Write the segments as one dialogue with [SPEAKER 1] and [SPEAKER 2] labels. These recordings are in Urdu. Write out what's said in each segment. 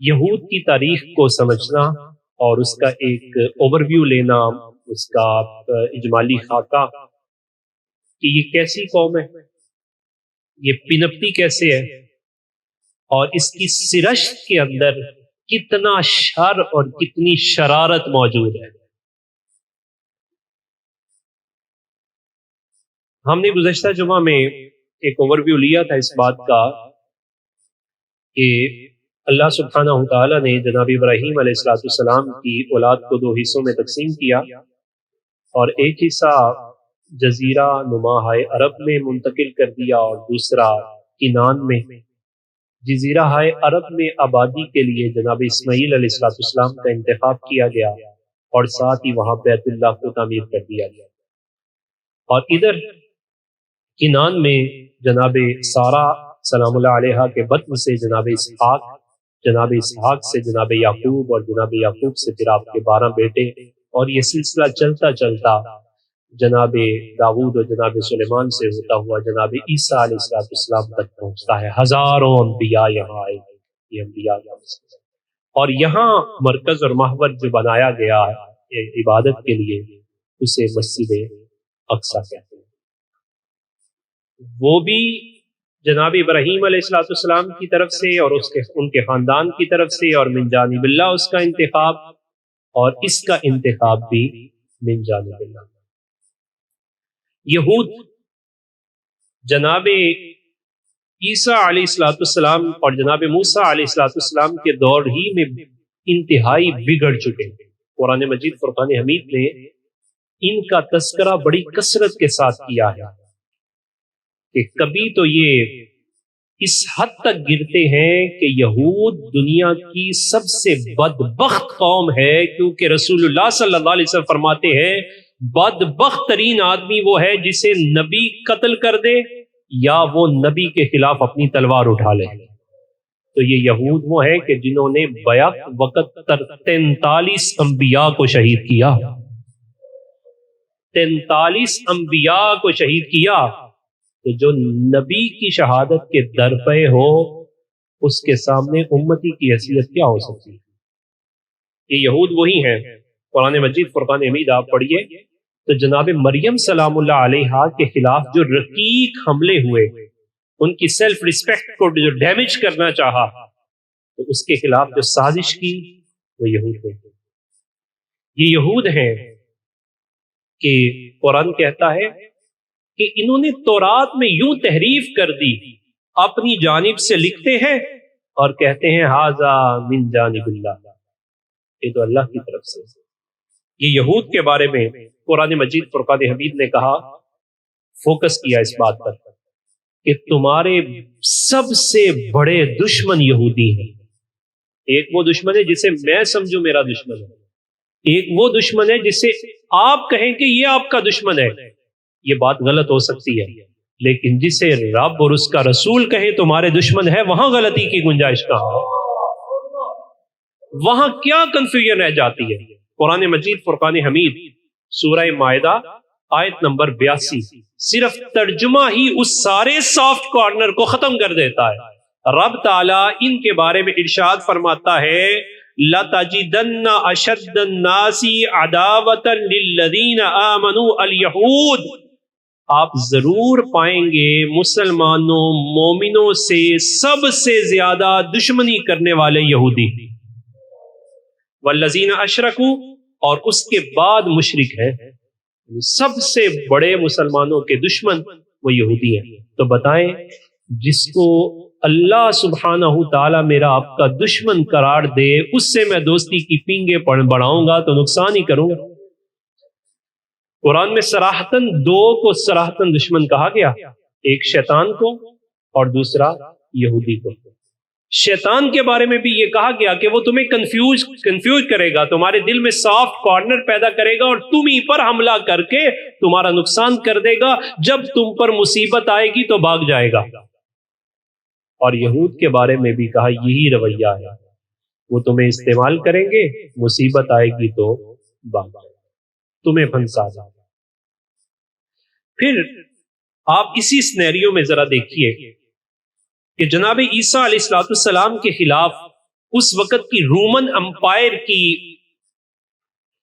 [SPEAKER 1] یہود کی تاریخ کو سمجھنا اور اس کا ایک اوور ویو لینا، اس کا اجمالی خاکہ کہ یہ کیسی قوم ہے، یہ پنپتی کیسے ہے، اور اس کی سرشت کے اندر کتنا شر اور کتنی شرارت موجود ہے۔ ہم نے گزشتہ جمعہ میں ایک اوور ویو لیا تھا اس بات کا کہ اللہ سبحانہ وتعالی نے جناب ابراہیم علیہ السلام کی اولاد کو 2 حصوں میں تقسیم کیا، اور ایک حصہ جزیرہ نما عرب میں منتقل کر دیا اور دوسرا کنان میں۔ جزیرہ عرب میں آبادی کے لیے جناب اسماعیل علیہ السلام کا انتخاب کیا گیا، اور ساتھ ہی وہاں بیت اللہ کو تعمیر کر دیا گیا۔ اور ادھر کنان میں جناب سارہ سلام اللہ علیہا کے بطن سے جناب اسحاق سے جناب یعقوب، اور جناب یعقوب سے پھر آپ کے 12 بیٹے، اور یہ سلسلہ چلتا چلتا جناب داؤد اور جناب سلیمان سے ہوتا ہوا جناب عیسیٰ علیہ السلام تک پہنچتا ہے۔ ہزاروں انبیاء یہاں آئے، یہ انبیاء کا مسئلہ۔ اور یہاں مرکز اور محور جو بنایا گیا ہے عبادت کے لیے، اسے مسجد اقصی کہتے ہیں۔ وہ بھی جناب ابراہیم علیہ السلام کی طرف سے اور ان کے خاندان کی طرف سے، اور من جانب اللہ اس کا انتخاب، اور اس کا انتخاب بھی من جانب اللہ۔ یہود جناب عیسیٰ علیہ السلام اور جناب موسیٰ علیہ السلام کے دور ہی میں انتہائی بگڑ چکے ہیں۔ قرآن مجید فرقان حمید نے ان کا تذکرہ بڑی کثرت کے ساتھ کیا ہے کہ کبھی تو یہ اس حد تک گرتے ہیں کہ یہود دنیا کی سب سے بدبخت قوم ہے، کیونکہ رسول اللہ صلی اللہ علیہ وسلم فرماتے ہیں بدبخت ترین آدمی وہ ہے جسے نبی قتل کر دے یا وہ نبی کے خلاف اپنی تلوار اٹھا لے۔ تو یہ یہود وہ ہے کہ جنہوں نے بیک وقت 43 انبیاء کو شہید کیا، 43 انبیاء کو شہید کیا۔ تو جو نبی کی شہادت کے در پہ ہو، اس کے سامنے امتی کی حیثیت کیا ہو سکتی ہے؟ یہ یہود وہی ہیں۔ قرآن مجید فرقان حمید آپ پڑھیے تو جناب مریم سلام اللہ علیہا کے خلاف جو رقیق حملے ہوئے، ان کی سیلف ریسپیکٹ کو جو ڈیمیج کرنا چاہا، تو اس کے خلاف جو سازش کی وہ یہود ہیں۔ یہ یہود ہیں کہ قرآن کہتا ہے کہ انہوں نے تورات میں یوں تحریف کر دی، اپنی جانب سے لکھتے ہیں اور کہتے ہیں ھذا من جانب اللہ، یہ تو اللہ کی طرف سے۔ یہ یہود کے بارے میں قرآن مجید فرقان حمید نے کہا، فوکس کیا اس بات پر کہ تمہارے سب سے بڑے دشمن یہودی ہیں۔ ایک وہ دشمن ہے جسے میں سمجھوں میرا دشمن ہے، ایک وہ دشمن ہے جسے آپ کہیں کہ یہ آپ کا دشمن ہے۔ یہ بات غلط ہو سکتی ہے، لیکن جسے رب اور اس کا رسول کہیں تمہارے دشمن ہے، وہاں غلطی کی گنجائش کہاں ہے؟ وہاں کیا کنفیوژن رہ جاتی ہے؟ قرآن مجید فرقان حمید سورہ مائدہ آیت نمبر 82 صرف ترجمہ ہی اس سارے سافٹ کارنر کو ختم کر دیتا ہے۔ رب تعالیٰ ان کے بارے میں ارشاد فرماتا ہے لَتَجِدَنَّ أَشَدَّ النَّاسِ عَدَاوَةً لِلَّذِينَ آمَنُوا الْيَهُودَ، آپ ضرور پائیں گے مسلمانوں مومنوں سے سب سے زیادہ دشمنی کرنے والے یہودی، والذین اشرکوا، اور اس کے بعد مشرک ہیں۔ سب سے بڑے مسلمانوں کے دشمن وہ یہودی ہیں۔ تو بتائیں جس کو اللہ سبحانہ تعالیٰ میرا آپ کا دشمن قرار دے، اس سے میں دوستی کی پینگے بڑھاؤں گا تو نقصان ہی کروں گا۔ قرآن میں صراحتاً 2 کو صراحتاً دشمن کہا گیا، ایک شیطان کو اور دوسرا یہودی کو۔ شیطان کے بارے میں بھی یہ کہا گیا کہ وہ تمہیں کنفیوز کرے گا، تمہارے دل میں سافٹ کارنر پیدا کرے گا اور تم ہی پر حملہ کر کے تمہارا نقصان کر دے گا، جب تم پر مصیبت آئے گی تو بھاگ جائے گا۔ اور یہود کے بارے میں بھی کہا یہی رویہ ہے، وہ تمہیں استعمال کریں گے، مصیبت آئے گی تو بھاگ جائے گا، تمہیں پھنسا دیں گے۔ پھر آپ اسی سینیریو میں ذرا دیکھیے کہ جناب عیسیٰ علیہ السلام کے خلاف اس وقت کی رومن امپائر کی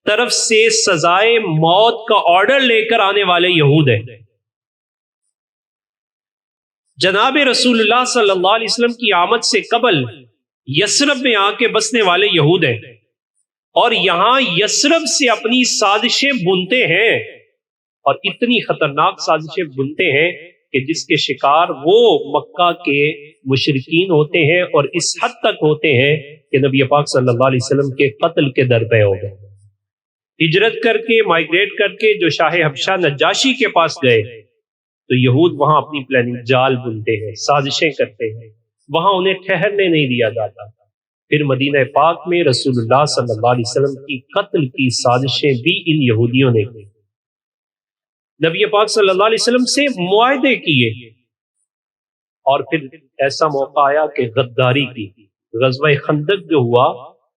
[SPEAKER 1] طرف سے سزائے موت کا آرڈر لے کر آنے والے یہود ہیں. جناب رسول اللہ صلی اللہ علیہ وسلم کی آمد سے قبل یثرب میں آ کے بسنے والے یہود ہیں اور یہاں یثرب سے اپنی سازشیں بنتے ہیں اور اتنی خطرناک سازشیں بنتے ہیں کہ جس کے شکار وہ مکہ کے مشرکین ہوتے ہیں اور اس حد تک ہوتے ہیں کہ نبی پاک صلی اللہ علیہ وسلم کے قتل کے درپے ہو گئے. ہجرت کر کے مائگریٹ کر کے جو شاہ حبشہ نجاشی کے پاس گئے تو یہود وہاں اپنی پلاننگ جال بنتے ہیں، سازشیں کرتے ہیں، وہاں انہیں ٹھہرنے نہیں دیا جاتا. پھر مدینہ پاک میں رسول اللہ صلی اللہ علیہ وسلم کی قتل کی سازشیں بھی ان یہودیوں نے کی. نبی پاک صلی اللہ علیہ وسلم سے معاہدے کیے اور پھر ایسا موقع آیا کہ غداری کی. غزوہ خندق جو ہوا،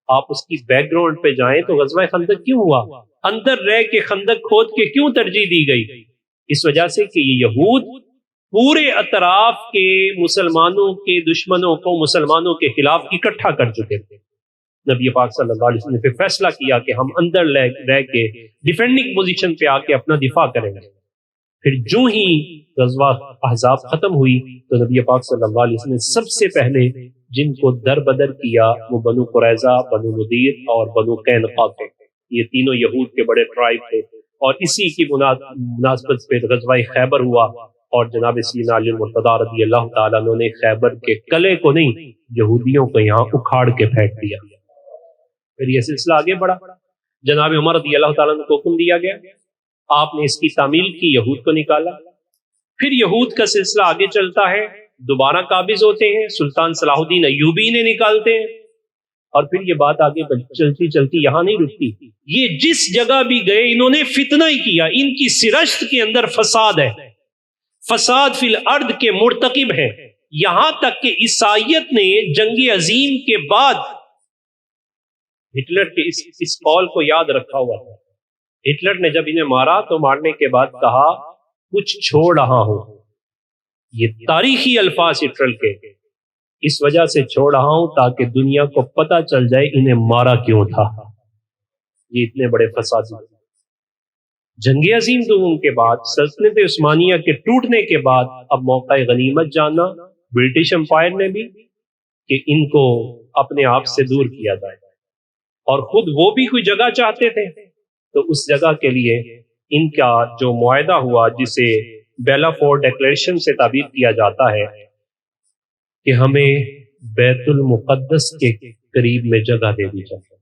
[SPEAKER 1] آپ اس کی بیک گراؤنڈ پہ جائیں تو غزوہ خندق کیوں ہوا؟ اندر رہ کے خندق کھود کے کیوں ترجیح دی گئی؟ اس وجہ سے کہ یہ یہود پورے اطراف کے مسلمانوں کے دشمنوں کو مسلمانوں کے خلاف اکٹھا کر چکے تھے. نبی پاک صلی اللہ علیہ وسلم نے پھر فیصلہ کیا کہ ہم اندر رہ کے ڈیفینڈنگ پوزیشن پہ آ کے اپنا دفاع کریں گے. پھر جو ہی غزوہ احزاب ختم ہوئی تو نبی پاک صلی اللہ علیہ وسلم نے سب سے پہلے جن کو در بدر کیا وہ بنو قریظہ، بنو نذیر اور بنو قینقاع تھے. یہ تینوں یہود کے بڑے ٹرائب تھے اور اسی کی مناسبت پہ غزوہ خیبر ہوا اور جناب سیدنا علی المرتضیٰ رضی اللہ تعالیٰ عنہ نے خیبر کے قلعے کو نہیں، یہودیوں کو یہاں اکھاڑ کے پھینک دیا. پھر یہ سلسلہ آگے بڑھا. جناب عمر رضی اللہ تعالیٰ عنہ کو حکم دیا گیا، آپ نے اس کی تعمیل کی، یہود کو نکالا. پھر یہود کا سلسلہ آگے چلتا ہے، دوبارہ قابض ہوتے ہیں، سلطان صلاح الدین ایوبی نے نکالتے ہیں اور پھر یہ بات آگے چلتی چلتی یہاں نہیں رکتی. یہ جس جگہ بھی گئے انہوں نے فتنہ ہی کیا. ان کی سرشت کے اندر فساد ہے، فساد فی الارض کے مرتکب ہیں. یہاں تک کہ عیسائیت نے جنگ عظیم کے بعد ہٹلر کے اس قول کو یاد رکھا ہوا تھا. ہٹلر نے جب انہیں مارا تو مارنے کے بعد کہا کچھ چھوڑ رہا ہوں. یہ تاریخی الفاظ ہٹلر کے، اس وجہ سے چھوڑ رہا ہوں تاکہ دنیا کو پتہ چل جائے انہیں مارا کیوں تھا. یہ اتنے بڑے فسادی. جنگ عظیم دوم کے بعد سلطنت عثمانیہ کے ٹوٹنے کے بعد اب موقع غنیمت جانا برٹش امپائر نے بھی کہ ان کو اپنے آپ سے دور کیا جائے اور خود وہ بھی کوئی جگہ چاہتے تھے. تو اس جگہ کے لیے ان کا جو معاہدہ ہوا جسے بیلافور ڈیکلیریشن سے تعبیر کیا جاتا ہے کہ ہمیں بیت المقدس کے قریب میں جگہ دے دی جائے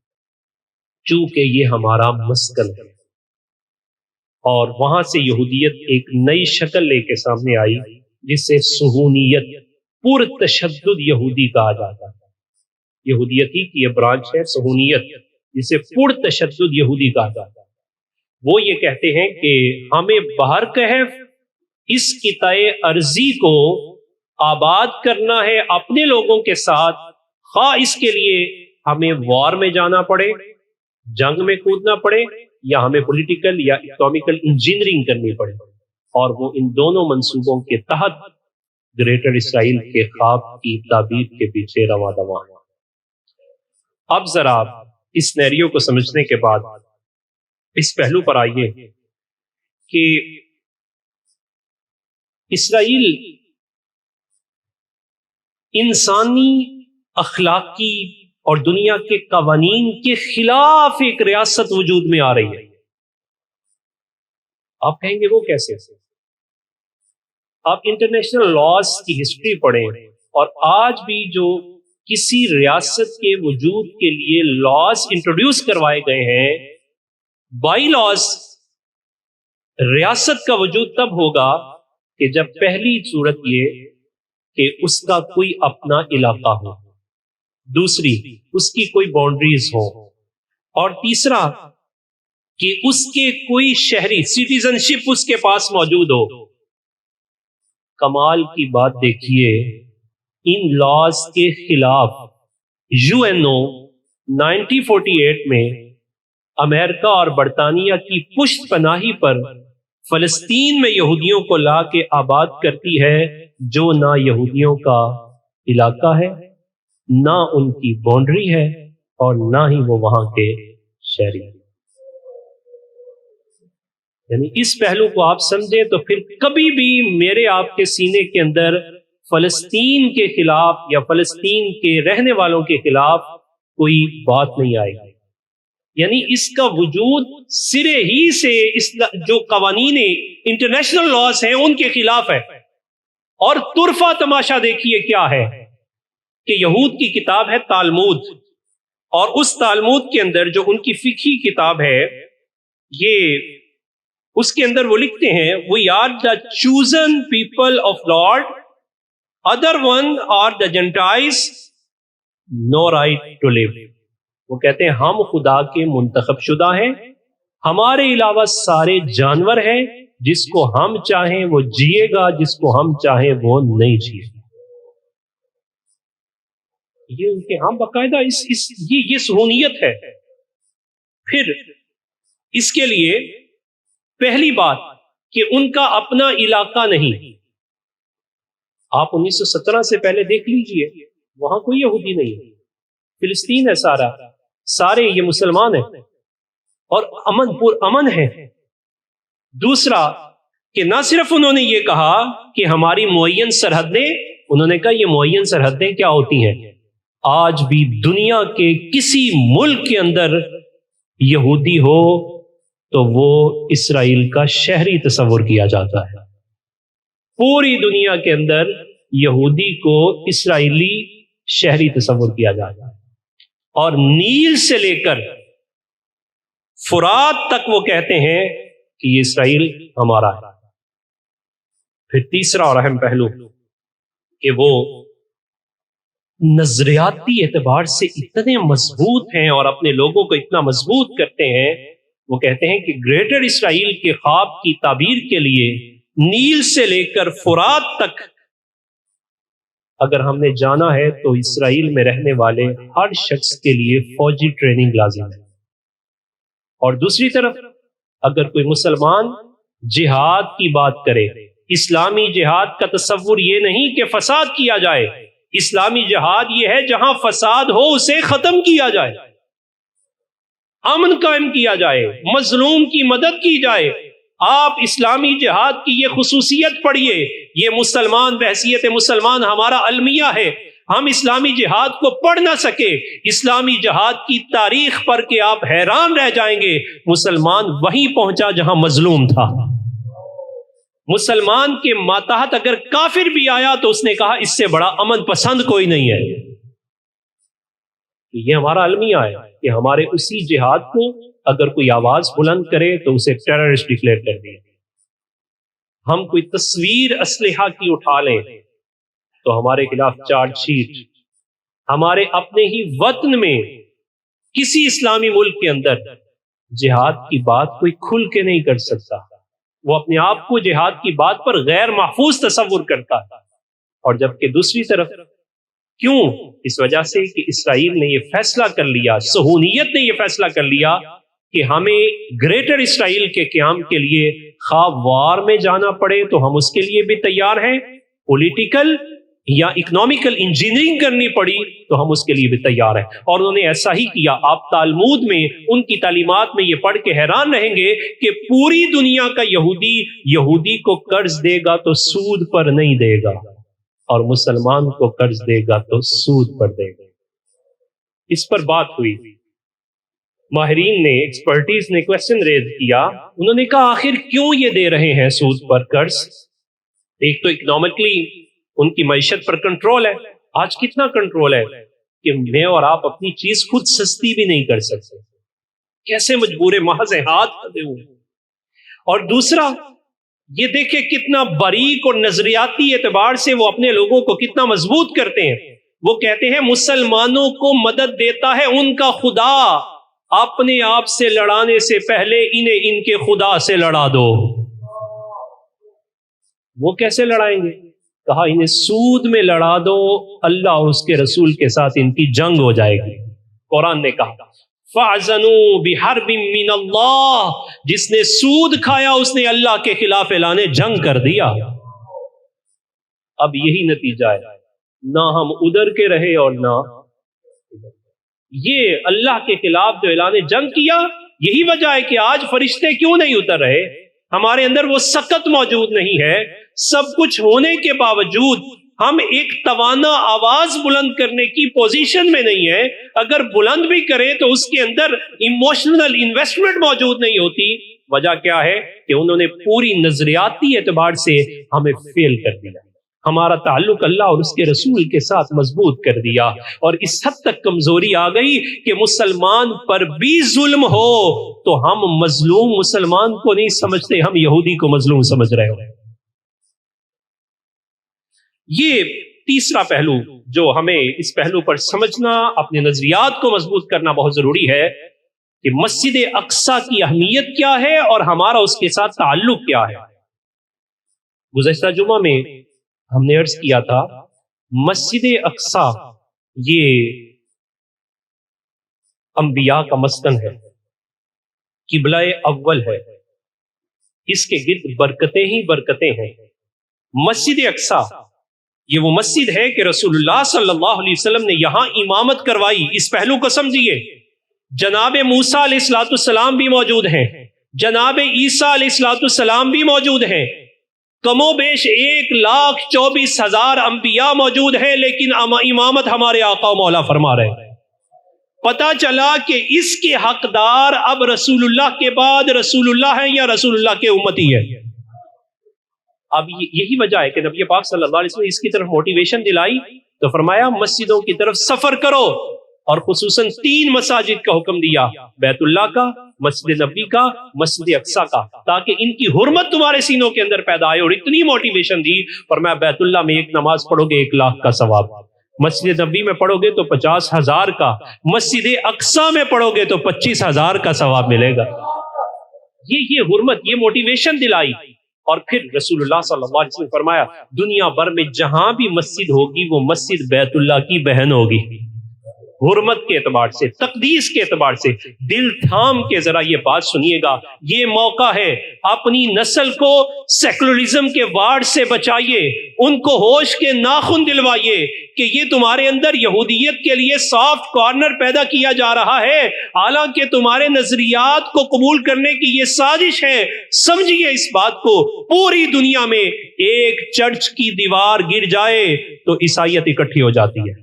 [SPEAKER 1] چونکہ یہ ہمارا مسکن ہے. اور وہاں سے یہودیت ایک نئی شکل لے کے سامنے آئی جسے صہیونیت، پر تشدد یہودی کہا جاتا ہے. یہودیت ہی کی یہ برانچ ہے صہیونیت، جسے پر تشدد یہودی کہا جاتا ہے. وہ یہ کہتے ہیں کہ ہمیں باہر کہف اس قطعے ارضی کو آباد کرنا ہے اپنے لوگوں کے ساتھ، خواہ اس کے لیے ہمیں وار میں جانا پڑے، جنگ میں کودنا پڑے، یا ہمیں پولیٹیکل یا اکنامیکل انجینئرنگ کرنی پڑے. اور وہ ان دونوں منصوبوں کے تحت گریٹر اسرائیل کے خواب کی تعبیر کے پیچھے رواں دواں ہیں. اب ذرا اس سینیریو کو سمجھنے کے بعد اس پہلو پر آئیے کہ اسرائیل انسانی، اخلاقی اور دنیا کے قوانین کے خلاف ایک ریاست وجود میں آ رہی ہے. آپ کہیں گے وہ کیسے؟ آپ انٹرنیشنل لاز کی ہسٹری پڑھیں اور آج بھی جو کسی ریاست کے وجود کے لیے لاز انٹروڈیوس کروائے گئے ہیں، بائی لاز، ریاست کا وجود تب ہوگا کہ جب پہلی صورت یہ کہ اس کا کوئی اپنا علاقہ ہو، دوسری اس کی کوئی باؤنڈریز ہو، اور تیسرا کہ اس کے کوئی شہری سٹیزن شپ اس کے پاس موجود ہو. کمال کی بات دیکھیے، ان لاز کے خلاف UNO 1948 میں امریکہ اور برطانیہ کی پشت پناہی پر فلسطین میں یہودیوں کو لا کے آباد کرتی ہے جو نہ یہودیوں کا علاقہ ہے نہ ان کی باؤنڈری ہے اور نہ ہی وہ وہاں کے شہری ہیں۔ یعنی اس پہلو کو آپ سمجھیں تو پھر کبھی بھی میرے آپ کے سینے کے اندر فلسطین کے خلاف یا فلسطین کے رہنے والوں کے خلاف کوئی بات نہیں آئے گی۔ یعنی اس کا وجود سرے ہی سے جو قوانین انٹرنیشنل لاز ہیں ان کے خلاف ہے۔ اور طرفہ تماشا دیکھیے کیا ہے کہ یہود کی کتاب ہے تالمود، اور اس تالمود کے اندر جو ان کی فقہی کتاب ہے، یہ اس کے اندر وہ لکھتے ہیں "We are the chosen people of Lord, other one are the Gentiles, no right to live"۔ وہ کہتے ہیں ہم خدا کے منتخب شدہ ہیں، ہمارے علاوہ سارے جانور ہیں، جس کو ہم چاہیں وہ جیے گا، جس کو ہم چاہیں وہ نہیں جیے گا۔ یہ ان کے ہاں باقاعدہ یہ صہیونیت ہے۔ پھر اس کے لیے پہلی بات کہ ان کا اپنا علاقہ نہیں۔ آپ 1917 سے پہلے دیکھ لیجئے، وہاں کوئی یہودی نہیں ہے، فلسطین ہے سارے یہ مسلمان ہیں اور امن ہے۔ دوسرا کہ نہ صرف انہوں نے یہ کہا کہ ہماری معین سرحدیں، انہوں نے کہا یہ معین سرحدیں کیا ہوتی ہیں؟ آج بھی دنیا کے کسی ملک کے اندر یہودی ہو تو وہ اسرائیل کا شہری تصور کیا جاتا ہے۔ پوری دنیا کے اندر یہودی کو اسرائیلی شہری تصور کیا جاتا ہے، اور نیل سے لے کر فرات تک وہ کہتے ہیں کہ یہ اسرائیل ہمارا ہے۔ پھر تیسرا اور اہم پہلو کہ وہ نظریاتی اعتبار سے اتنے مضبوط ہیں اور اپنے لوگوں کو اتنا مضبوط کرتے ہیں، وہ کہتے ہیں کہ گریٹر اسرائیل کے خواب کی تعبیر کے لیے نیل سے لے کر فرات تک اگر ہم نے جانا ہے تو اسرائیل میں رہنے والے ہر شخص کے لیے فوجی ٹریننگ لازم ہے۔ اور دوسری طرف اگر کوئی مسلمان جہاد کی بات کرے، اسلامی جہاد کا تصور یہ نہیں کہ فساد کیا جائے، اسلامی جہاد یہ ہے جہاں فساد ہو اسے ختم کیا جائے، امن قائم کیا جائے، مظلوم کی مدد کی جائے۔ آپ اسلامی جہاد کی یہ خصوصیت پڑھیے، یہ مسلمان بحیثیت مسلمان ہمارا المیہ ہے، ہم اسلامی جہاد کو پڑھ نہ سکے، اسلامی جہاد کی تاریخ پڑھ کے آپ حیران رہ جائیں گے۔ مسلمان وہیں پہنچا جہاں مظلوم تھا، مسلمان کے ماتحت اگر کافر بھی آیا تو اس نے کہا اس سے بڑا امن پسند کوئی نہیں ہے۔ یہ ہمارا المیہ ہے کہ ہمارے اسی جہاد کو اگر کوئی آواز بلند کرے تو اسے ٹیررسٹ ڈکلیئر کر دیا۔ ہم کوئی تصویر اسلحہ کی اٹھا لیں تو ہمارے خلاف چارج شیٹ۔ ہمارے اپنے ہی وطن میں کسی اسلامی ملک کے اندر جہاد کی بات کوئی کھل کے نہیں کر سکتا، وہ اپنے آپ کو جہاد کی بات پر غیر محفوظ تصور کرتا ہے۔ اور جبکہ دوسری طرف کیوں؟ اس وجہ سے کہ اسرائیل نے یہ فیصلہ کر لیا، صہیونیت نے یہ فیصلہ کر لیا کہ ہمیں گریٹر اسرائیل کے قیام کے لیے خواہ وار میں جانا پڑے تو ہم اس کے لیے بھی تیار ہیں، پولیٹیکل یا اکنامیکل انجینئرنگ کرنی پڑی تو ہم اس کے لیے بھی تیار ہیں۔ اور انہوں نے ایسا ہی کیا۔ آپ تالمود میں ان کی تعلیمات میں یہ پڑھ کے حیران رہیں گے کہ پوری دنیا کا یہودی کو قرض دے گا تو سود پر نہیں دے گا، اور مسلمان کو قرض دے گا تو سود پر دے گا۔ اس پر بات ہوئی، ماہرین نے، ایکسپرٹیز نے کویسچن ریز کیا، انہوں نے کہا آخر کیوں یہ دے رہے ہیں سود پر قرض؟ ایک تو اکنامکلی ان کی معیشت پر کنٹرول ہے۔ آج کتنا کنٹرول ہے کہ میں اور آپ اپنی چیز خود سستی بھی نہیں کر سکتے، کیسے مجبور محض ہاتھ کھڑے ہوئے۔ اور دوسرا یہ دیکھیں کتنا باریک اور نظریاتی اعتبار سے وہ اپنے لوگوں کو کتنا مضبوط کرتے ہیں۔ وہ کہتے ہیں مسلمانوں کو مدد دیتا ہے ان کا خدا، اپنے آپ سے لڑانے سے پہلے انہیں ان کے خدا سے لڑا دو۔ وہ کیسے لڑائیں گے؟ کہا انہیں سود میں لڑا دو، اللہ اور اس کے رسول کے ساتھ ان کی جنگ ہو جائے گی۔ قرآن نے کہا فَأَذَنُوا بِحَرْبٍ مِّنَ اللَّهِ، جس نے سود کھایا اس نے اللہ کے خلاف اعلان جنگ کر دیا۔ اب یہی نتیجہ ہے، نہ ہم ادھر کے رہے اور نہ یہ اللہ کے خلاف جو اعلان جنگ کیا، یہی وجہ ہے کہ آج فرشتے کیوں نہیں اتر رہے. ہمارے اندر وہ سکت موجود نہیں ہے. سب کچھ ہونے کے باوجود ہم ایک توانا آواز بلند کرنے کی پوزیشن میں نہیں ہے. اگر بلند بھی کریں تو اس کے اندر ایموشنل انویسٹمنٹ موجود نہیں ہوتی. وجہ کیا ہے کہ انہوں نے پوری نظریاتی اعتبار سے ہمیں فیل کر دیا. ہمارا تعلق اللہ اور اس کے رسول کے ساتھ مضبوط کر دیا، اور اس حد تک کمزوری آ گئی کہ مسلمان پر بھی ظلم ہو تو ہم مظلوم مسلمان کو نہیں سمجھتے، ہم یہودی کو مظلوم سمجھ رہے ہو. یہ تیسرا پہلو جو ہمیں اس پہلو پر سمجھنا، اپنے نظریات کو مضبوط کرنا بہت ضروری ہے کہ مسجد اقصی کی اہمیت کیا ہے اور ہمارا اس کے ساتھ تعلق کیا ہے. گزشتہ جمعہ میں ہم نے عرض کیا تھا مسجد اقصی یہ انبیاء کا مسکن ہے، قبلہ اول ہے، اس کے گرد برکتیں ہی برکتیں ہیں. مسجد اقصی یہ وہ مسجد ہے کہ رسول اللہ صلی اللہ علیہ وسلم نے یہاں امامت کروائی. اس پہلو کو سمجھیے. جناب موسیٰ علیہ السلام بھی موجود ہیں، جناب عیسیٰ علیہ السلام بھی موجود ہیں، کم و بیش 1,24,000 انبیاء موجود ہیں، لیکن امامت ہمارے آقا و مولا فرما رہے ہیں. پتا چلا کہ اس کے حقدار اب رسول اللہ کے بعد رسول اللہ ہیں یا رسول اللہ کے امتی ہیں. اب یہی وجہ ہے کہ نبی پاک صلی اللہ علیہ وسلم اس کی طرف موٹیویشن دلائی تو فرمایا مسجدوں کی طرف سفر کرو، اور خصوصاً 3 مساجد کا حکم دیا، بیت اللہ کا، مسجد نبی کا، مسجد اقصی کا، تاکہ ان کی حرمت تمہارے سینوں کے اندر پیدا آئے. اور اتنی موٹیویشن دی، فرمایا بیت اللہ میں ایک نماز پڑھو گے 1,00,000 کا ثواب، مسجد نبی میں پڑھو گے تو 50,000 کا، مسجد اقصی میں پڑھو گے تو 25,000 کا ثواب ملے گا. یہ حرمت، یہ موٹیویشن دلائی. اور پھر رسول اللہ صلی اللہ علیہ وسلم فرمایا دنیا بھر میں جہاں بھی مسجد ہوگی وہ مسجد بیت اللہ کی بہن ہوگی. حرمت کے اعتبار سے، تقدیس کے اعتبار سے دل تھام کے ذرا یہ بات سنیے گا. یہ موقع ہے اپنی نسل کو سیکولرزم کے وارڈ سے بچائیے، ان کو ہوش کے ناخن دلوائیے کہ یہ تمہارے اندر یہودیت کے لیے سافٹ کارنر پیدا کیا جا رہا ہے، حالانکہ تمہارے نظریات کو قبول کرنے کی یہ سازش ہے. سمجھیے اس بات کو. پوری دنیا میں ایک چرچ کی دیوار گر جائے تو عیسائیت اکٹھی ہو جاتی ہے.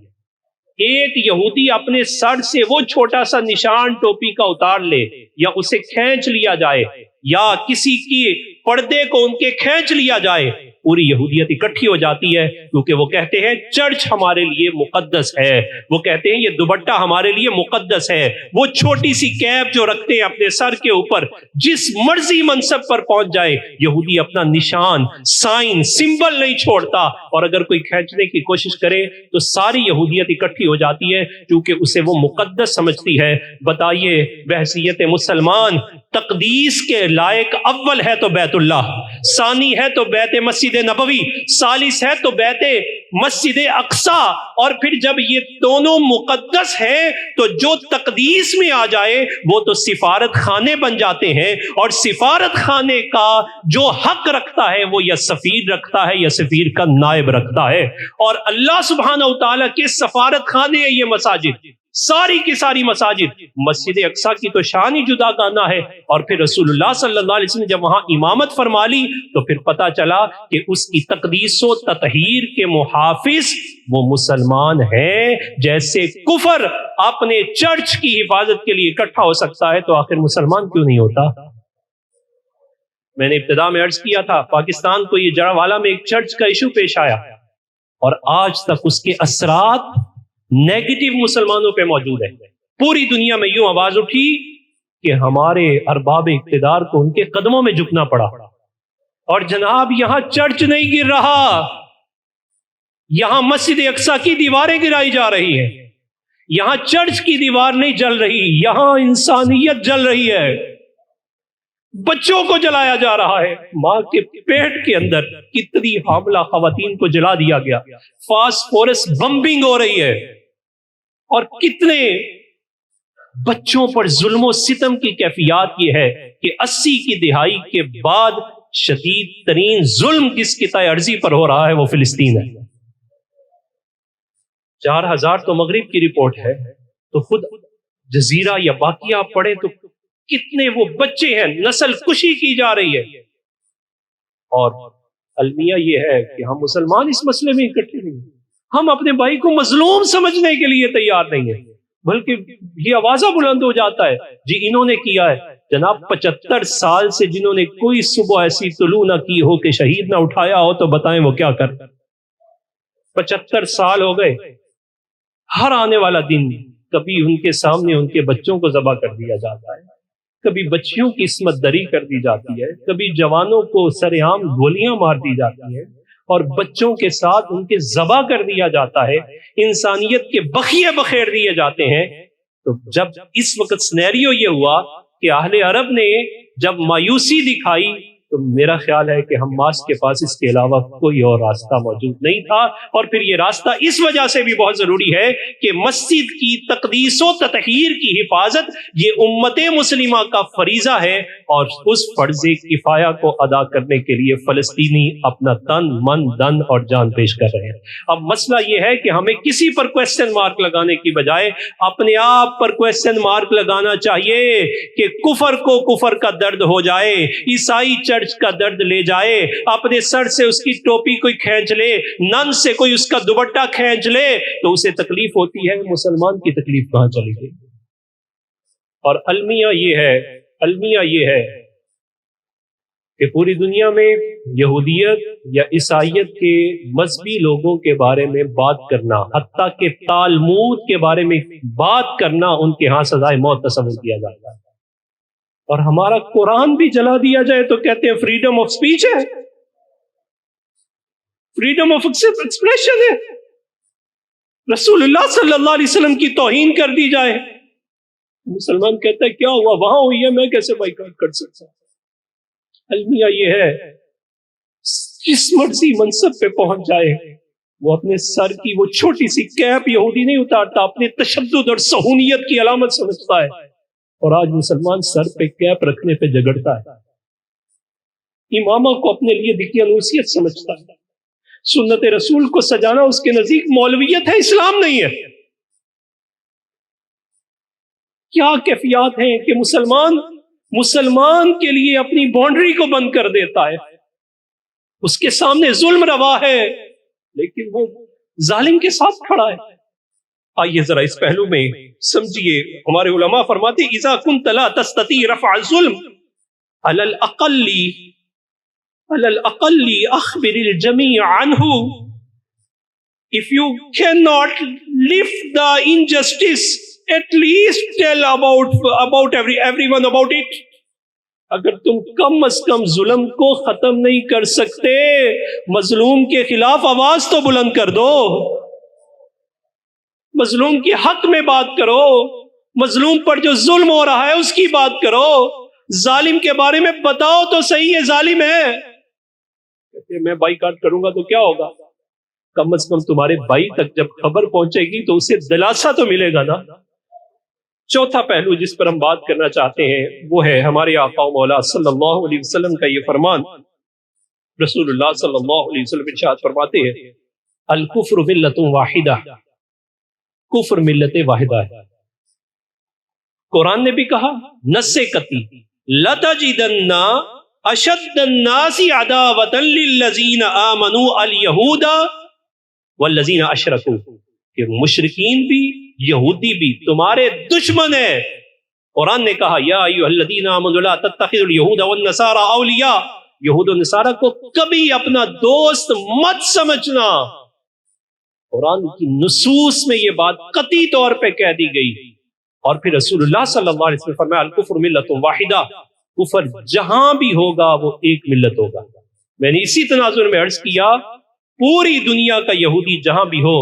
[SPEAKER 1] ایک یہودی اپنے سر سے وہ چھوٹا سا نشان ٹوپی کا اتار لے، یا اسے کھینچ لیا جائے، یا کسی کی پردے کو ان کے کھینچ لیا جائے، پوری یہودیت اکٹھی ہو جاتی ہے، کیونکہ وہ کہتے ہیں چرچ ہمارے لیے مقدس ہے، وہ کہتے ہیں یہ دوپٹہ ہمارے لیے مقدس ہے. وہ چھوٹی سی کیپ جو رکھتے ہیں اپنے سر کے اوپر، جس مرضی منصب پر پہنچ جائے یہودی اپنا نشان، سائن، سمبل نہیں چھوڑتا، اور اگر کوئی کھینچنے کی کوشش کرے تو ساری یہودیت اکٹھی ہو جاتی ہے کیونکہ اسے وہ مقدس سمجھتی ہے. بتائیے بحیثیت مسلمان تقدیس کے لائق اول ہے تو بیت اللہ، ثانی ہے تو بیت مسجد نبوی، ثالث ہے تو بیت مسجد اقصی. اور پھر جب یہ دونوں مقدس ہیں تو جو تقدیس میں آ جائے وہ تو سفارت خانے بن جاتے ہیں، اور سفارت خانے کا جو حق رکھتا ہے وہ یا سفیر رکھتا ہے یا سفیر کا نائب رکھتا ہے. اور اللہ سبحانہ و تعالیٰ کے سفارت خانے ہیں یہ مساجد، ساری کی ساری مساجد. مسجد اقصی کی تو شان ہی جدا گانا ہے. اور پھر رسول اللہ صلی اللہ علیہ وسلم جب وہاں امامت فرما لی تو پھر پتا چلا کہ اس کی تقدیس و تطہیر کے محافظ وہ مسلمان ہیں. جیسے کفر اپنے چرچ کی حفاظت کے لیے اکٹھا ہو سکتا ہے تو آخر مسلمان کیوں نہیں ہوتا؟ میں نے ابتدا میں عرض کیا تھا پاکستان کو یہ جڑاوالا میں ایک چرچ کا ایشو پیش آیا، اور آج تک اس کے اثرات نیگیٹو مسلمانوں پہ موجود ہے. پوری دنیا میں یوں آواز اٹھی کہ ہمارے ارباب اقتدار کو ان کے قدموں میں جھکنا پڑا. اور جناب یہاں چرچ نہیں گر رہا، یہاں مسجد اقصی کی دیواریں گرائی جا رہی ہیں. یہاں چرچ کی دیوار نہیں جل رہی، یہاں انسانیت جل رہی ہے. بچوں کو جلایا جا رہا ہے. ماں کے پیٹ کے اندر کتنی حاملہ خواتین کو جلا دیا گیا. فاسفورس بمبنگ ہو رہی ہے، اور کتنے بچوں پر ظلم و ستم کی کیفیات یہ ہے کہ 80 کی دہائی کے بعد شدید ترین ظلم جس کی طے ارضی پر ہو رہا ہے وہ فلسطین ہے. 4,000 تو مغرب کی رپورٹ ہے، تو خود جزیرہ یا باقی آپ پڑھیں تو کتنے وہ بچے ہیں، نسل کشی کی جا رہی ہے. اور المیہ یہ ہے کہ ہم مسلمان اس مسئلے میں اکٹھے نہیں ہیں. ہم اپنے بھائی کو مظلوم سمجھنے کے لیے تیار نہیں ہیں، بلکہ یہ آوازہ بلند ہو جاتا ہے جی انہوں نے کیا ہے. جناب 75 سال سے جنہوں نے کوئی صبح ایسی طلوع نہ کی ہو کہ شہید نہ اٹھایا ہو، تو بتائیں وہ کیا کر. 75 سال ہو گئے. ہر آنے والا دن کبھی ان کے سامنے ان کے بچوں کو ذبح کر دیا جاتا ہے، کبھی بچیوں کی عصمت دری کر دی جاتی ہے، کبھی جوانوں کو سر عام گولیاں مار دی جاتی ہیں اور بچوں کے ساتھ ان کے ذبح کر دیا جاتا ہے، انسانیت کے بخیے بخیر دیے جاتے ہیں. تو جب اس وقت سینیریو یہ ہوا کہ اہل عرب نے جب مایوسی دکھائی، تو میرا خیال ہے کہ حماس کے پاس اس کے علاوہ کوئی اور راستہ موجود نہیں تھا. اور پھر یہ راستہ اس وجہ سے بھی بہت ضروری ہے کہ مسجد کی تقدیس و تطہیر کی حفاظت یہ امت مسلمہ کا فریضہ ہے، اور اس فرض کفایہ کو ادا کرنے کے لیے فلسطینی اپنا تن من دن اور جان پیش کر رہے ہیں. اب مسئلہ یہ ہے کہ ہمیں کسی پر کویسچن مارک لگانے کی بجائے اپنے آپ پر کویسچن مارک لگانا چاہیے کہ کفر کو کفر کا درد ہو جائے، عیسائی چرچ کا درد لے جائے، اپنے سر سے اس کی ٹوپی کوئی کھینچ لے، نن سے کوئی اس کا دوپٹہ کھینچ لے، تو اسے تکلیف ہوتی ہے. مسلمان کی تکلیف کہاں چلی گئی؟ اور المیہ یہ ہے کہ پوری دنیا میں یہودیت یا عیسائیت کے مذہبی لوگوں کے بارے میں بات کرنا، حتیٰ کہ تالمود کے بارے میں بات کرنا، ان کے ہاں سزائے موت تصور کیا جاتا ہے. اور ہمارا قرآن بھی جلا دیا جائے تو کہتے ہیں فریڈم آف سپیچ ہے، فریڈم آف ایکسپریشن ہے. رسول اللہ صلی اللہ علیہ وسلم کی توہین کر دی جائے، مسلمان کہتا ہے کیا ہوا، وہاں ہوئی ہے، میں کیسے بائیکاٹ کر سکتا. المیہ یہ ہے جس مرضی منصب پہ پہنچ جائے وہ اپنے سر کی وہ چھوٹی سی کیپ یہودی نہیں اتارتا، اپنے تشدد اور صہیونیت کی علامت سمجھتا ہے. اور آج مسلمان سر پہ کیپ رکھنے پہ جگڑتا ہے، امامہ کو اپنے لیے دقیانوسیت سمجھتا ہے، سنت رسول کو سجانا اس کے نزدیک مولویت ہے، اسلام نہیں ہے. کیا کیفیات ہیں کہ مسلمان کے لیے اپنی باؤنڈری کو بند کر دیتا ہے، اس کے سامنے ظلم روا ہے لیکن وہ ظالم کے ساتھ کھڑا ہے. آئیے ذرا اس پہلو میں سمجھیے. ہمارے علماء فرماتے اذا كنت لا تستطيع رفع الظلم على الاقل اخبر الجميع عنه. If you cannot lift the injustice, at least tell about everyone about it. اگر تم کم از کم ظلم کو ختم نہیں کر سکتے، مظلوم کے خلاف آواز تو بلند کر دو، مظلوم کے حق میں بات کرو، مظلوم پر جو ظلم ہو رہا ہے اس کی بات کرو، ظالم کے بارے میں بتاؤ تو صحیح ہے ظالم ہے. کہتے میں بائیکاٹ کروں گا تو کیا ہوگا؟ کم از کم تمہارے بھائی تک جب خبر پہنچے گی تو اسے دلاسا تو ملے گا نا. چوتھا پہلو جس پر ہم بات کرنا چاہتے ہیں وہ ہے ہمارے آقا و مولا صلی اللہ علیہ وسلم کا یہ فرمان. رسول اللہ صلی اللہ علیہ وسلم ارشاد فرماتے ہیں الکفر ملت واحدہ، کفر ملت واحدہ ہے. قرآن نے بھی کہا نص قطعی لَتَجِدَنَّ أَشَدَّ النَّاسِ عَدَاوَةً لِلَّذِينَ آمَنُوا الْيَهُودَ وَالَّذِينَ أَشْرَكُوا، کہ مشرکین بھی یہودی بھی تمہارے دشمن ہیں. قرآن نے کہا یا ایھا الذین آمنوا لا تتخذوا اليهود والنصارى اولیاء، یہود و نصارہ کو کبھی اپنا دوست مت سمجھنا. قرآن کی نصوص میں یہ بات قطعی طور پہ کہہ دی گئی. اور پھر رسول اللہ صلی اللہ علیہ وسلم فرمایا الکفر ملت واحدہ، کفر جہاں بھی ہوگا وہ ایک ملت ہوگا. میں نے اسی تناظر میں عرض کیا پوری دنیا کا یہودی جہاں بھی ہو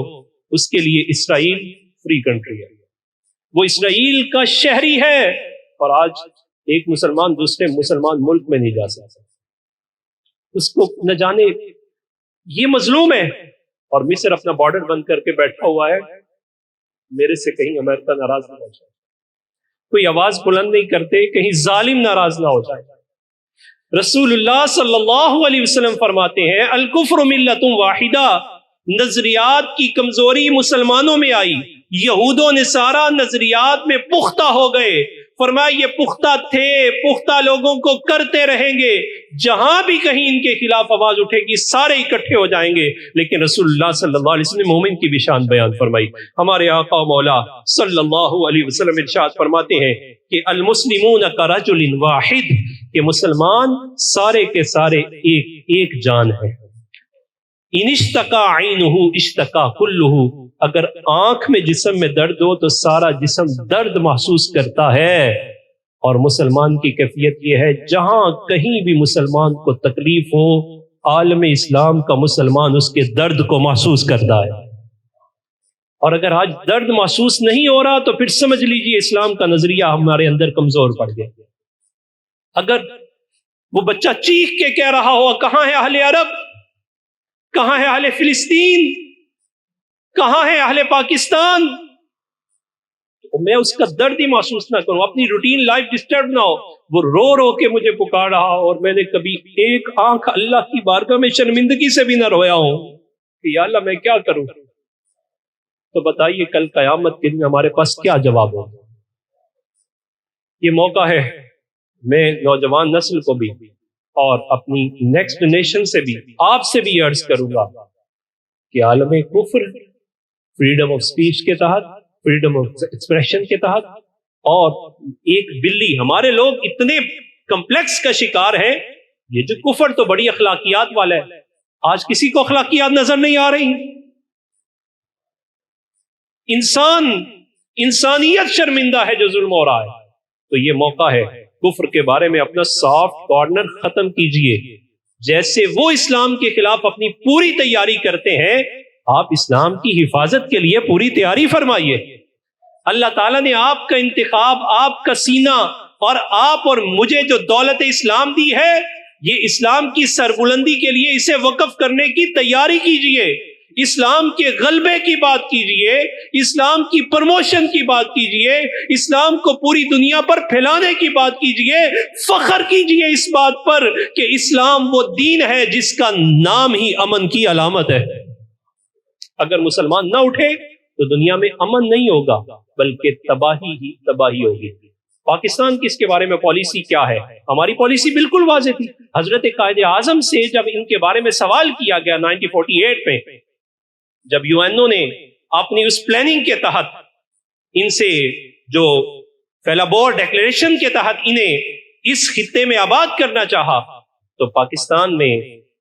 [SPEAKER 1] اس کے لیے اسرائیل فری کنٹری ہے، وہ اسرائیل کا شہری ہے. اور آج ایک مسلمان دوسرے مسلمان ملک میں نہیں جا سکتا، اس کو نہ جانے یہ مظلوم ہے. اور مصر اپنا بارڈر بند کر کے بیٹھا ہوا ہے، میرے سے کہیں امریکہ ناراض نہ ہو جائے، کوئی آواز بلند نہیں کرتے کہیں ظالم ناراض نہ ہو جائے. رسول اللہ صلی اللہ علیہ وسلم فرماتے ہیں الکفر ملت واحدہ، نظریات کی کمزوری مسلمانوں میں آئی، یہود و نصارہ نظریات میں پختہ ہو گئے، فرمایا یہ پختہ تھے، پختہ لوگوں کو کرتے رہیں گے، جہاں بھی کہیں ان کے خلاف آواز اٹھے گی سارے اکٹھے ہو جائیں گے۔ لیکن رسول اللہ صلی اللہ علیہ وسلم نے مومن کی بھی شان بیان فرمائی۔ ہمارے آقا و مولا صلی اللہ علیہ وسلم ارشاد فرماتے ہیں کہ المسلمون کرجل واحد، کہ مسلمان سارے کے سارے ایک جان ہے۔ ان اشتکا عینہ اشتکا کلہ، اگر آنکھ میں جسم میں درد ہو تو سارا جسم درد محسوس کرتا ہے۔ اور مسلمان کی کیفیت یہ ہے، جہاں کہیں بھی مسلمان کو تکلیف ہو، عالم اسلام کا مسلمان اس کے درد کو محسوس کرتا ہے۔ اور اگر آج درد محسوس نہیں ہو رہا تو پھر سمجھ لیجئے اسلام کا نظریہ ہمارے اندر کمزور پڑ گیا۔ اگر وہ بچہ چیخ کے کہہ رہا ہو کہاں ہے اہل عرب، کہاں ہے اہل فلسطین، کہاں ہے اہل پاکستان، تو میں اس کا درد ہی محسوس نہ کروں، اپنی روٹین لائف ڈسٹرب نہ ہو۔ وہ رو رو کے مجھے پکار رہا اور میں نے کبھی ایک آنکھ اللہ کی بارگاہ میں شرمندگی سے بھی نہ رویا ہوں کہ یا اللہ میں کیا کروں، تو بتائیے کل قیامت کے دن ہمارے پاس کیا جواب ہو۔ یہ موقع ہے، میں نوجوان نسل کو بھی اور اپنی نیکسٹ جنریشن سے بھی، آپ سے بھی عرض کروں گا کہ عالم کفر فریڈم آف سپیچ کے تحت، فریڈم آف ایکسپریشن کے تحت، اور ایک بلی، ہمارے لوگ اتنے کمپلیکس کا شکار ہیں۔ یہ جو کفر تو بڑی اخلاقیات والا ہے، آج کسی کو اخلاقیات نظر نہیں آ رہی۔ انسانیت شرمندہ ہے جو ظلم ہو رہا ہے۔ تو یہ موقع ہے، کفر کے بارے میں اپنا سافٹ کارنر ختم کیجئے۔ جیسے وہ اسلام کے خلاف اپنی پوری تیاری کرتے ہیں، آپ اسلام کی حفاظت کے لیے پوری تیاری فرمائیے۔ اللہ تعالیٰ نے آپ کا انتخاب، آپ کا سینہ اور آپ اور مجھے جو دولت اسلام دی ہے، یہ اسلام کی سربلندی کے لیے اسے وقف کرنے کی تیاری کیجئے، اسلام کے غلبے کی بات کیجئے، اسلام کی پروموشن کی بات کیجئے، اسلام کو پوری دنیا پر پھیلانے کی بات کیجئے، فخر کیجئے اس بات پر کہ اسلام وہ دین ہے جس کا نام ہی امن کی علامت ہے۔ اگر مسلمان نہ اٹھے تو دنیا میں امن نہیں ہوگا بلکہ تباہی ہی تباہی ہوگی۔ پاکستان کی اس کے بارے میں پالیسی کیا ہے؟ ہماری پالیسی بالکل واضح تھی۔ حضرت قائد اعظم سے جب ان کے بارے میں سوال کیا گیا 1948 میں، جب یو این او نے اپنی اس پلاننگ کے تحت ان سے جو فیلابور ڈیکلیریشن کے تحت انہیں اس خطے میں آباد کرنا چاہا، تو پاکستان میں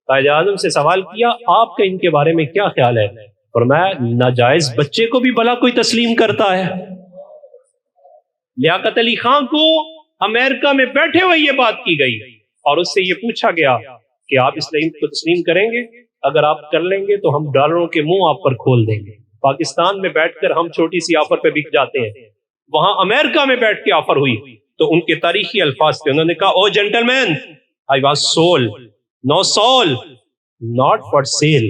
[SPEAKER 1] قائد اعظم سے سوال کیا آپ کا ان کے بارے میں کیا خیال ہے؟ فرمایا ناجائز بچے کو بھی بھلا کوئی تسلیم کرتا ہے؟ لیاقت علی خان کو امریکہ میں بیٹھے ہوئے یہ بات کی گئی اور اس سے یہ پوچھا گیا کہ آپ اسلام کو تسلیم کریں گے؟ اگر آپ کر لیں گے تو ہم ڈالروں کے منہ آپ پر کھول دیں گے۔ پاکستان میں بیٹھ کر ہم چھوٹی سی آفر پہ بک جاتے ہیں، وہاں امریکہ میں بیٹھ کے آفر ہوئی تو ان کے تاریخی الفاظ تھے، انہوں نے کہا oh gentle man I was sold no sold not for sale.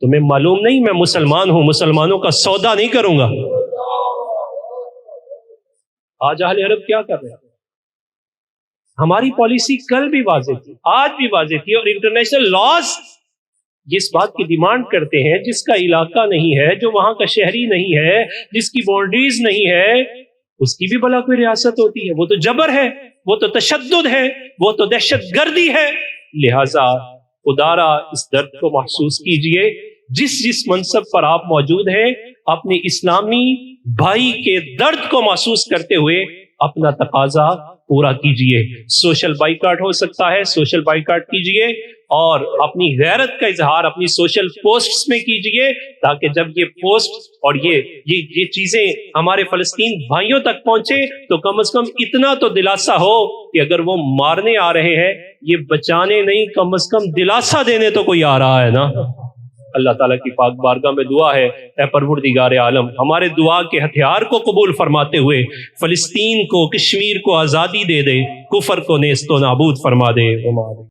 [SPEAKER 1] تمہیں معلوم نہیں میں مسلمان ہوں، مسلمانوں کا سودا نہیں کروں گا۔ آج اہل عرب کیا کر رہے ہیں؟ ہماری پالیسی کل بھی واضح تھی، آج بھی واضح تھی، اور انٹرنیشنل لاز جس بات کی ڈیمانڈ کرتے ہیں، جس کا علاقہ نہیں ہے، جو وہاں کا شہری نہیں ہے، جس کی باؤنڈریز نہیں ہے، اس کی بھی بھلا کوئی ریاست ہوتی ہے؟ وہ تو جبر ہے، وہ تو تشدد ہے، وہ تو دہشت گردی ہے۔ لہٰذا خدارا اس درد کو محسوس کیجئے، جس منصب پر آپ موجود ہیں، اپنے اسلامی بھائی کے درد کو محسوس کرتے ہوئے اپنا تقاضا پورا کیجئے۔ سوشل بائیکاٹ ہو سکتا ہے، سوشل بائیکاٹ کیجئے، اور اپنی غیرت کا اظہار اپنی سوشل پوسٹس میں کیجئے، تاکہ جب یہ پوسٹ اور یہ چیزیں ہمارے فلسطین بھائیوں تک پہنچے تو کم از کم اتنا تو دلاسا ہو کہ اگر وہ مارنے آ رہے ہیں، یہ بچانے نہیں، کم از کم دلاسا دینے تو کوئی آ رہا ہے نا۔ اللہ تعالیٰ کی پاک بارگاہ میں دعا ہے، اے پروردگار عالم ہمارے دعا کے ہتھیار کو قبول فرماتے ہوئے فلسطین کو، کشمیر کو آزادی دے دے، کفر کو نیست و نابود فرما دے۔